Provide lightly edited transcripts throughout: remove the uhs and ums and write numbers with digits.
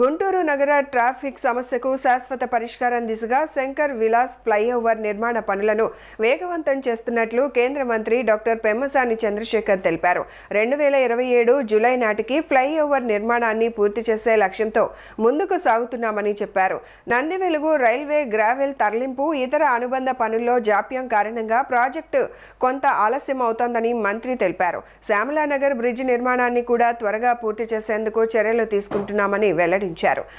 గుంటూరు నగర ట్రాఫిక్ సమస్యకు శాశ్వత పరిష్కారం దిశగా శంకర్ విలాస్ ఫ్లైఓవర్ నిర్మాణ పనులను వేగవంతం చేస్తున్నట్లు కేంద్ర మంత్రి డాక్టర్ పెమ్మసాని చంద్రశేఖర్ తెలిపారు. 2027 జూలై నాటికి ఫ్లైఓవర్ నిర్మాణాన్ని పూర్తి చేసే లక్ష్యంతో ముందుకు సాగుతున్నామని చెప్పారు. నందివెలుగు రైల్వే గ్రావెల్ తరలింపు ఇతర అనుబంధ పనుల్లో జాప్యం కారణంగా ప్రాజెక్టు కొంత ఆలస్యం అవుతోందని మంత్రి తెలిపారు. శ్యామలానగర్ బ్రిడ్జ్ నిర్మాణాన్ని కూడా త్వరగా పూర్తి చేసేందుకు చర్యలు తీసుకుంటున్నామని వెల్లడించారు.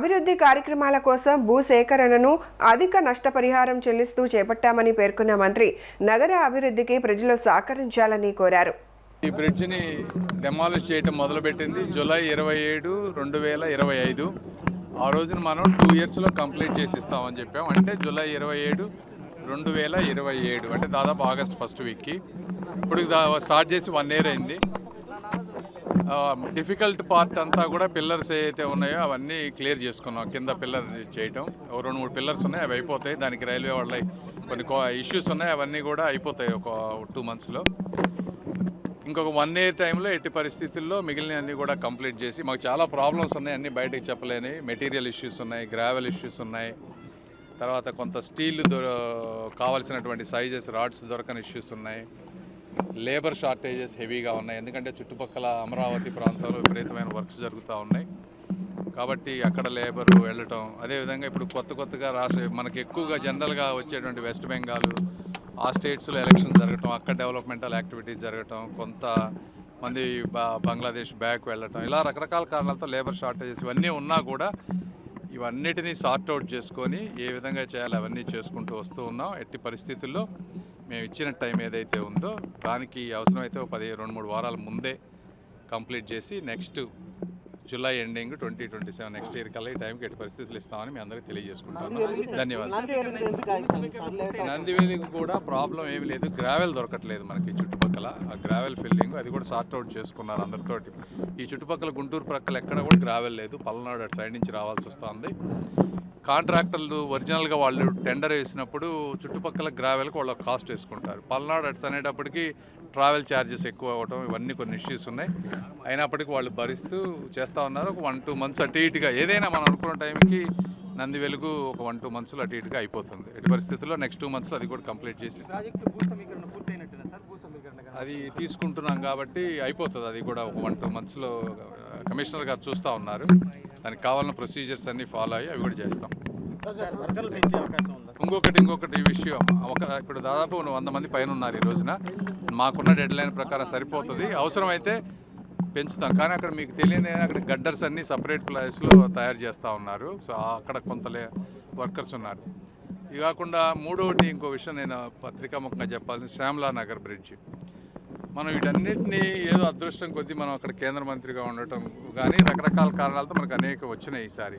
అభివృద్ధి కార్యక్రమాల కోసం భూ సేకరణను అధిక నష్టపరిహారం చెల్లిస్తూ చేపట్టామని పేర్కొన్న మంత్రి నగర అభివృద్ధికి ప్రజలు సహకరించాలని కోరారు. ఈ బ్రిడ్జిని డెమాలిష్ చేయడం మొదలుపెట్టింది జూలై 27, 2025. ఆ రోజున మనం 2 ఇయర్స్లో కంప్లీట్ చేసి ఇస్తామని చెప్పాం. అంటే జూలై 27, 2027 అంటే దాదాపు ఆగస్ట్ ఫస్ట్ వీక్కి. ఇప్పుడు స్టార్ట్ చేసి 1 ఇయర్ అయింది. డిఫికల్ట్ పార్ట్ అంతా కూడా పిల్లర్స్ ఏవైతే ఉన్నాయో అవన్నీ క్లియర్ చేసుకున్నాం. కింద పిల్లర్ చేయటం 2-3 పిల్లర్స్ ఉన్నాయి, అవి అయిపోతాయి. దానికి రైల్వే వాళ్ళ కొన్ని ఇష్యూస్ ఉన్నాయి, అవన్నీ కూడా అయిపోతాయి ఒక 2 monthsలో. ఇంకొక 1 year టైంలో ఎట్టి పరిస్థితుల్లో మిగిలిన అన్నీ కూడా కంప్లీట్ చేసి, మాకు చాలా ప్రాబ్లమ్స్ ఉన్నాయి, అన్నీ బయటకు చెప్పలేని మెటీరియల్ ఇష్యూస్ ఉన్నాయి, గ్రావెల్ ఇష్యూస్ ఉన్నాయి, తర్వాత కొంత స్టీల్ కావాల్సినటువంటి సైజెస్ రాడ్స్ దొరకని ఇష్యూస్ ఉన్నాయి, లేబర్ షార్టేజెస్ హెవీగా ఉన్నాయి. ఎందుకంటే చుట్టుపక్కల అమరావతి ప్రాంతంలో విపరీతమైన వర్క్స్ జరుగుతూ ఉన్నాయి కాబట్టి అక్కడ లేబర్ వెళ్ళటం. అదేవిధంగా ఇప్పుడు కొత్తగా మనకి ఎక్కువగా జనరల్గా వచ్చేటువంటి వెస్ట్ బెంగాల్ ఆ స్టేట్స్లో ఎలక్షన్స్ జరగటం, అక్కడ డెవలప్మెంటల్ యాక్టివిటీస్ జరగటం, కొంతమంది బంగ్లాదేశ్ బ్యాక్ వెళ్ళటం, ఇలా రకరకాల కారణాలతో లేబర్ షార్టేజెస్ ఇవన్నీ ఉన్నా కూడా ఇవన్నిటినీ సార్ట్అవుట్ చేసుకొని ఏ విధంగా చేయాలి అవన్నీ చేసుకుంటూ వస్తూ ఉన్నాం. ఎట్టి పరిస్థితుల్లో మేము ఇచ్చిన టైం ఏదైతే ఉందో దానికి అవసరమైతే 2-3 వారాల ముందే కంప్లీట్ చేసి next July ending 2027 next year కల్లా ఈ టైంకి ఎట్టి పరిస్థితులు ఇస్తామని మీ అందరికీ తెలియజేసుకుంటాను. ధన్యవాదాలు. నందివేలికి కూడా ప్రాబ్లం ఏమి లేదు, గ్రావెల్ దొరకట్లేదు మనకి చుట్టుపక్కల. ఆ గ్రావెల్ ఫిల్లింగ్ అది కూడా సార్ట్అవుట్ చేసుకున్నారు అందరితోటి. ఈ చుట్టుపక్కల గుంటూరు ప్రక్కల ఎక్కడ కూడా గ్రావెల్ లేదు, పల్నాడు అటు సైడ్ నుంచి రావాల్సి వస్తుంది. కాంట్రాక్టర్లు ఒరిజినల్గా వాళ్ళు టెండర్ వేసినప్పుడు చుట్టుపక్కల గ్రావెల్కి వాళ్ళు కాస్ట్ వేసుకుంటారు. పల్నాడు అట్స్ అనేటప్పటికి ట్రావెల్ ఛార్జెస్ ఎక్కువ అవ్వటం, ఇవన్నీ కొన్ని ఇష్యూస్ ఉన్నాయి. అయినప్పటికీ వాళ్ళు భరిస్తూ చేస్తూ ఉన్నారు. ఒక 1-2 months అటు ఇటుగా ఏదైనా మనం అనుకున్న టైంకి నందివెలుగు ఒక 1-2 monthsలో అటు ఇటుగా అయిపోతుంది. ఎట్టి పరిస్థితుల్లో నెక్స్ట్ 2 monthsలో అది కూడా కంప్లీట్ చేసి అది తీసుకుంటున్నాం కాబట్టి అయిపోతుంది. అది కూడా ఒక 1-2 monthsలో కమిషనర్ గారు చూస్తూ ఉన్నారు. దానికి కావాలన్న ప్రొసీజర్స్ అన్నీ ఫాలో అయ్యి అవి కూడా చేస్తాం. ఇంకొకటి విషయం, ఇప్పుడు దాదాపు 100 మంది పైన ఉన్నారు ఈ రోజున. మాకున్న డెడ్ లైన్ ప్రకారం సరిపోతుంది, అవసరమైతే పెంచుతాం. కానీ అక్కడ మీకు తెలియని అక్కడ గడ్డర్స్ అన్నీ సపరేట్ ప్లేస్లో తయారు చేస్తూ ఉన్నారు. సో అక్కడ కొంత వర్కర్స్ ఉన్నారు. ఇది కాకుండా మూడోటి ఇంకో విషయం నేను పత్రికాముఖంగా చెప్పాల్సిన శ్యామలానగర్ బ్రిడ్జ్. మనం వీటన్నిటినీ ఏదో అదృష్టం కొద్దీ మనం అక్కడ కేంద్ర మంత్రిగా ఉండటం కానీ రకరకాల కారణాలతో మనకు అనేక వచ్చినాయి ఈసారి.